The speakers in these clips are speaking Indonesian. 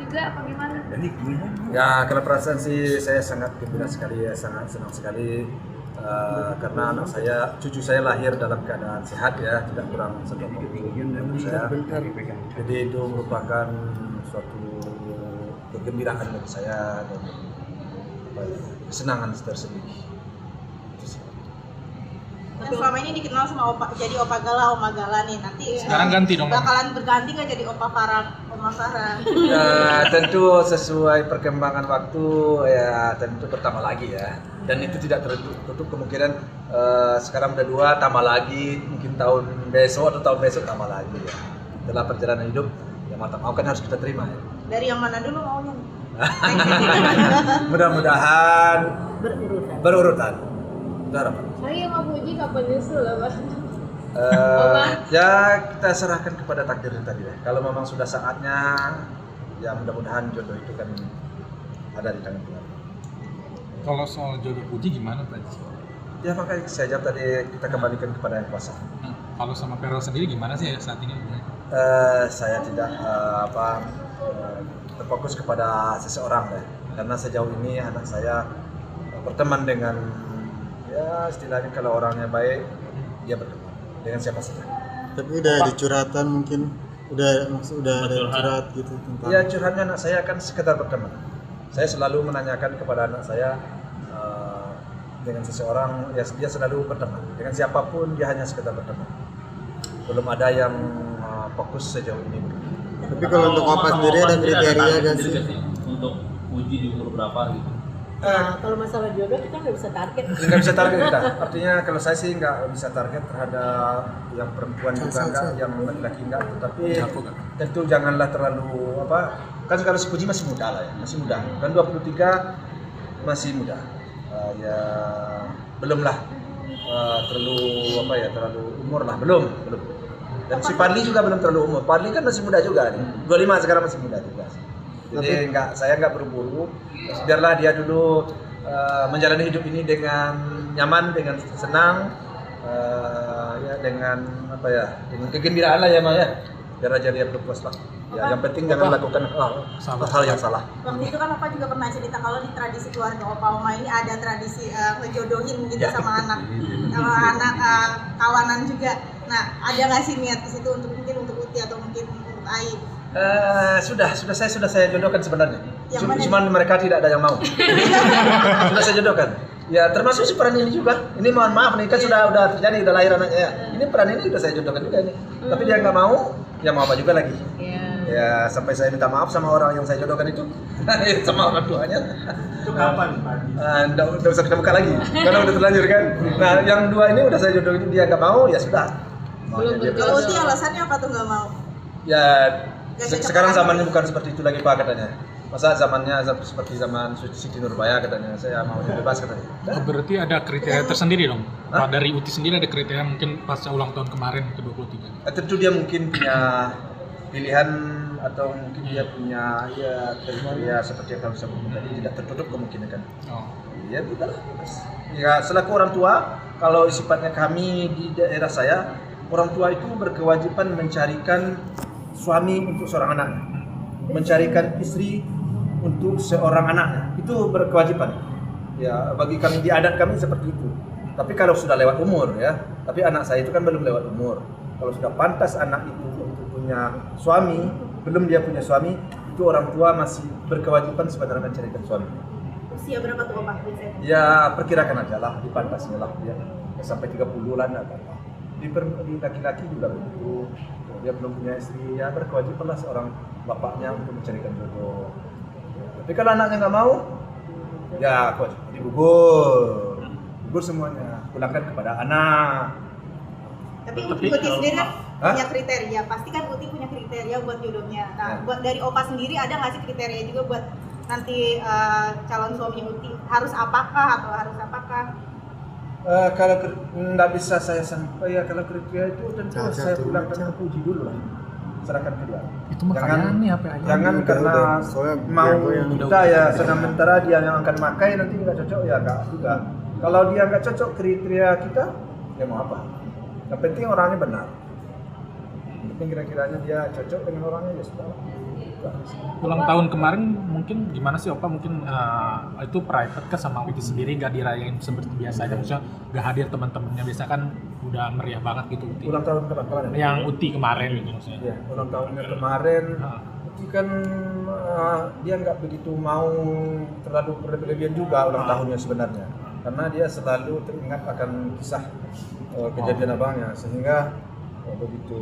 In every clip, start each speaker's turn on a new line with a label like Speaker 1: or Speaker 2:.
Speaker 1: juga apa gimana?
Speaker 2: Ya kalau perasaan sih saya sangat gembira sekali ya, sangat senang sekali karena anak saya, cucu saya lahir dalam keadaan sehat ya, tidak kurang satu apapun saya. Jadi itu merupakan suatu kegembiraan bagi saya dan kesenangan tersendiri.
Speaker 3: Kan selama ini dikenal sama jadi Opa Gala, Oma Gala nih. Nanti
Speaker 4: sekarang ganti dong.
Speaker 3: Bakalan berganti nggak jadi Opa Farah, Oma Farah?
Speaker 2: Ya, tentu sesuai perkembangan waktu ya tentu bertambah lagi ya. Dan itu tidak tertutup kemungkinan sekarang udah 2 tambah lagi, mungkin tahun besok atau tahun besok tambah lagi ya. Setelah perjalanan hidup yang matang mau kan harus kita terima ya.
Speaker 3: Dari yang mana dulu maunya?
Speaker 2: Mudah-mudahan berurutan. Harapan.
Speaker 1: Saya mau puji kapan nyusul lah Pak?
Speaker 2: Ya kita serahkan kepada takdir tadi ya. Kalau memang sudah saatnya, ya mudah-mudahan jodoh itu kan ada di tangan Tuhan.
Speaker 4: Kalau soal jodoh puji gimana Pak?
Speaker 2: Ya makanya saya jawab tadi, kita kembalikan kepada yang kuasa.
Speaker 4: Kalau sama Perel sendiri gimana sih saat ini?
Speaker 2: Saya tidak terfokus kepada seseorang ya. Karena sejauh ini anak saya berteman dengan ya istilahnya kalau orangnya baik dia berteman dengan siapa saja.
Speaker 5: Tapi udah ada curhatan mungkin, udah ada curhat gitu tentang.
Speaker 2: Ya curhatnya anak saya kan sekedar berteman. Saya selalu menanyakan kepada anak saya dengan seseorang ya dia selalu berteman. Dengan siapapun dia hanya sekedar berteman. Belum ada yang fokus sejauh ini.
Speaker 5: Tapi kalau untuk Opa sendiri ada kriteria gak sih?
Speaker 6: Untuk uji di umur berapa gitu?
Speaker 3: Kalau masalah jodoh kita nggak bisa target.
Speaker 2: Nggak bisa target kita. Artinya kalau saya sih nggak bisa target terhadap yang perempuan juga nggak, yang laki-laki nggak. Tapi tentu janganlah terlalu apa. Kan sekarang si Puji masih muda lah ya, masih muda. Kan 23 masih muda. Ya belum lah terlalu apa ya, terlalu umur lah, belum. Dan si Padli juga belum terlalu umur. Padli kan masih muda juga nih. 25 sekarang masih muda juga. Jadi saya nggak buru-buru, biarlah dia dulu menjalani hidup ini dengan nyaman, dengan senang, ya dengan apa ya, dengan kegembiraan lah ya Maya. Biar aja dia berpuas lah. Ya, yang penting jangan lakukan hal yang salah.
Speaker 3: Waktu itu kan Opa juga pernah cerita kalau di tradisi keluarga Opa Oma ini ada tradisi ngejodohin gitu sama anak kawanan juga. Nah, ada nggak sih niat di situ untuk mungkin untuk Uti atau mungkin untuk Ai?
Speaker 2: Sudah saya jodohkan sebenarnya. Cuma mereka tidak ada yang mau. Sudah saya jodohkan. Ya termasuk si peran ini juga. Ini mohon maaf nih kan sudah terjadi, udah lahir anaknya ya. Ini peran ini sudah saya jodohkan juga ini. Tapi dia nggak mau, ya mau apa juga lagi. Ya sampai saya minta maaf sama orang yang saya jodohkan itu, sama orang tuanya.
Speaker 7: Itu kapan Pak?
Speaker 2: Udah usah kita buka lagi, karena udah terlanjur kan. Nah yang 2 ini udah saya jodohin, dia nggak mau, ya sudah.
Speaker 3: Kalau Uti alasannya apa tuh nggak mau?
Speaker 2: Ya sekarang zamannya bukan seperti itu lagi Pak katanya. Masa zamannya seperti zaman Siti Nurbaya katanya, saya mau bebas katanya.
Speaker 4: Oh, berarti ada kriteria tersendiri dong? Pak dari Uti sendiri ada kriteria mungkin pasca ulang tahun kemarin ke-23?
Speaker 2: Tentu dia mungkin punya pilihan atau mungkin dia punya ya kriteria seperti yang kami sebutkan tadi, tidak tertutup kemungkinan kan. Ya udahlah. Ya selaku orang tua, kalau sifatnya kami di daerah saya, orang tua itu berkewajiban mencarikan suami untuk seorang anaknya, mencarikan istri untuk seorang anaknya, itu berkewajiban. Ya bagi kami di adat kami seperti itu. Tapi kalau sudah lewat umur ya, tapi anak saya itu kan belum lewat umur. Kalau sudah pantas anak itu untuk punya suami, belum dia punya suami, itu orang tua masih berkewajiban sebenarnya mencarikan suami.
Speaker 3: Usia berapa tuh Opa?
Speaker 2: Ya perkirakan aja lah, di pantasnya lah dia sampai 30-an atau di laki-laki juga begitu. Dia belum punya istri, ya berkewajiban lah seorang bapaknya untuk mencarikan jodoh. Tapi kalau anaknya nggak mau, ya digugur semuanya, pulangkan kepada anak.
Speaker 3: Tapi Uti sendiri kan punya kriteria, pasti kan Uti punya kriteria buat jodohnya. Nah, buat dari Opa sendiri ada nggak sih kriteria juga buat nanti calon suaminya Uti? Harus apakah atau harus apakah?
Speaker 2: Kalau nggak bisa saya sampai ya, kalau kriteria itu tentu saya pulangkan ke Puji dulu lah, serahkan ke dia.
Speaker 4: Itu makanan nih apa aja?
Speaker 2: Jangan karena mau kita ya sementara dia yang akan makai nanti nggak cocok ya nggak juga. Kalau dia nggak cocok kriteria kita, ya mau apa? Yang penting orangnya benar. penting kira-kiranya dia cocok dengan orangnya ya sudah.
Speaker 4: Ulang tahun kemarin mungkin gimana sih Opa? Mungkin itu private kah sama Uti sendiri, nggak dirayain seperti biasanya? Maksudnya nggak hadir teman-temannya, biasa kan udah meriah banget gitu Uti.
Speaker 2: Ulang tahun kemarin.
Speaker 4: Yang Uti kemarin gitu maksudnya.
Speaker 2: Iya, ulang tahunnya kemarin. Uti kan dia nggak begitu mau terlalu berlebihan juga ulang tahunnya sebenarnya, karena dia selalu teringat akan kisah kejadian abangnya, sehingga begitu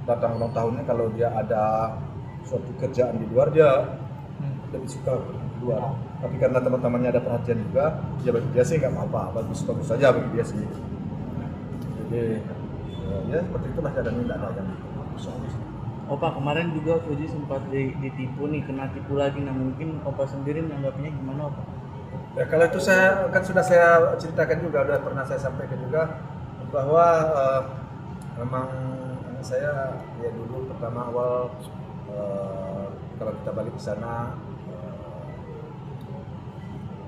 Speaker 2: datang ulang tahunnya, kalau dia ada suatu kerjaan di luar dia lebih suka di luar. Tapi karena teman-temannya ada perhatian juga, ya bagi dia sih nggak apa-apa, bagus-bagus saja bagi dia sih. Jadi ya seperti itulah keadaannya, tidak ada yang soal.
Speaker 8: Opa kemarin juga Fuji sempat ditipu nih, kena tipu lagi. Nah mungkin Opa sendiri menanggapinya gimana Opa?
Speaker 2: Ya kalau itu saya kan sudah saya ceritakan juga, sudah pernah saya sampaikan juga bahwa memang saya ya dulu pertama awal kalau kita balik ke sana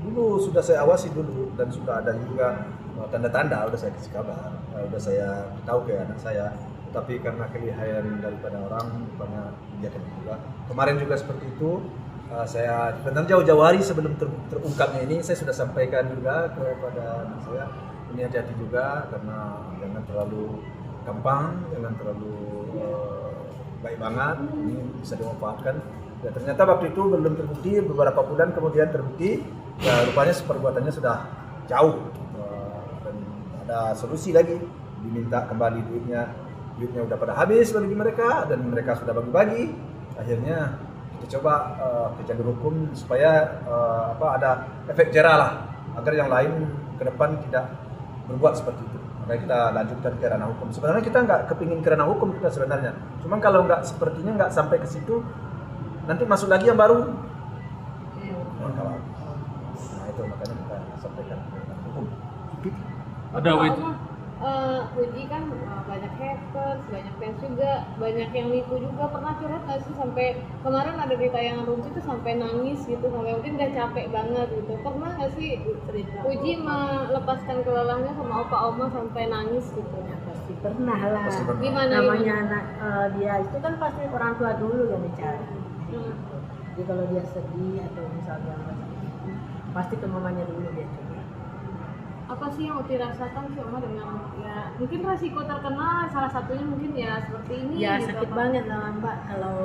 Speaker 2: dulu sudah saya awasi dulu, dan sudah ada juga tanda-tanda, udah saya kasih kabar, udah saya tahu ke anak saya, tapi karena kelihayan daripada orang banyak kegiatan juga. Kemarin juga seperti itu, saya benar jauh-jauh hari sebelum terungkapnya ini saya sudah sampaikan juga kepada anak saya, ini hati-hati juga, karena jangan terlalu gampang, jangan terlalu baik banget, ini bisa dimanfaatkan. Ya, ternyata waktu itu belum terbukti, beberapa bulan kemudian terbukti, ya rupanya perbuatannya sudah jauh, dan ada solusi lagi, diminta kembali duitnya udah pada habis bagi mereka, dan mereka sudah bagi-bagi. Akhirnya kita coba ke jalur hukum supaya ada efek jera lah, agar yang lain ke depan tidak berbuat seperti itu. Makanya kita lanjutkan ke ranah hukum. Sebenarnya kita nggak kepingin ke ranah hukum kita sebenarnya. Cuma kalau nggak, sepertinya nggak sampai ke situ, nanti masuk lagi yang baru. Nah itu makanya kita sampaikan ke ranah hukum.
Speaker 4: Ada
Speaker 1: Fuji kan banyak haters, banyak fans juga, banyak yang nipu juga. Pernah curhat nggak sih sampai kemarin ada di tayangan Rumpi itu sampai nangis gitu, sampai mungkin udah capek banget gitu. Pernah nggak sih Fuji melepaskan kelelahnya sama opa-oma sampai nangis gitu?
Speaker 9: Ya, pasti pernah lah.
Speaker 1: Gimana
Speaker 9: Namanya anak dia itu kan pasti orang tua dulu yang dicari. Jadi kalau dia sedih atau misalnya pasti ke mamanya dulu dia coba.
Speaker 1: Apa sih yang Uti rasakan sih Oma dengan ya mungkin resiko terkena salah satunya mungkin ya seperti ini?
Speaker 9: Ya
Speaker 1: gitu,
Speaker 9: sakit banget lah Mbak kalau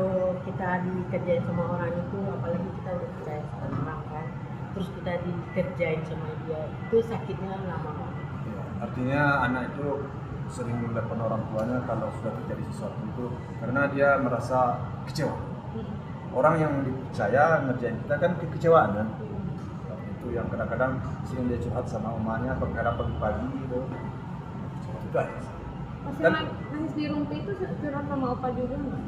Speaker 9: kita dikerjain sama orang itu, apalagi kita udah percaya sama orang kan, terus kita dikerjain sama dia, itu sakitnya lama banget.
Speaker 2: Ya, artinya anak itu sering melihat orang tuanya kalau sudah terjadi sesuatu itu, karena dia merasa kecewa. Orang yang dipercaya ngerjain kita kan kekecewaan kan. Itu yang kadang-kadang sering dia curhat sama omanya, kadang pagi-pagi gitu. Itu aja.
Speaker 1: Pas nangis di Rumpi itu curhat sama opa juga nggak?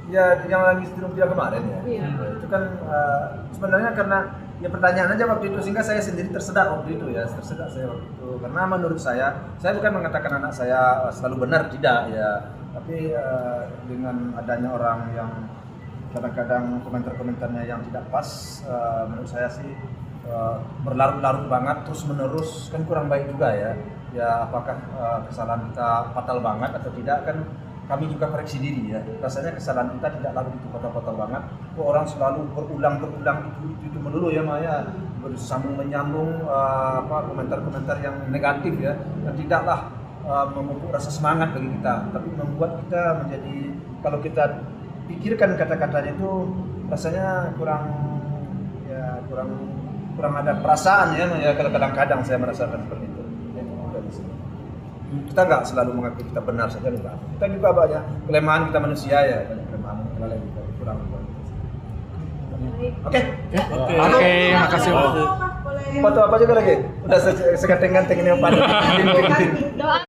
Speaker 2: Ya yang nangis di Rumpi kemarin ya.
Speaker 1: Iya.
Speaker 2: Itu kan sebenarnya karena ya pertanyaan aja waktu itu, sehingga saya sendiri tersedak waktu itu ya, tersedak saya waktu itu. Karena menurut saya bukan mengatakan anak saya selalu benar, tidak ya. Tapi dengan adanya orang yang kadang-kadang komentar-komentarnya yang tidak pas, menurut saya sih berlarut-larut banget terus-menerus, kan kurang baik juga ya. Ya apakah kesalahan kita fatal banget atau tidak, kan kami juga koreksi diri ya. Rasanya kesalahan kita tidak lalu itu fatal-fatal banget. Kok orang selalu berulang itu melulu ya Maya, bersambung menyambung komentar-komentar yang negatif ya, dan tidaklah memupuk rasa semangat bagi kita, tapi membuat kita menjadi, kalau kita pikirkan kata-katanya itu rasanya kurang ada perasaan ya kalau kadang-kadang saya merasakan seperti itu. Kita nggak selalu mengakui kita benar saja, enggak. Kita juga banyak kelemahan kita manusia ya, banyak kelemahan kita kurang. Oke,
Speaker 4: makasih.
Speaker 2: Foto apa juga lagi? Udah seganteng-ganteng ini yang paling.
Speaker 1: Doa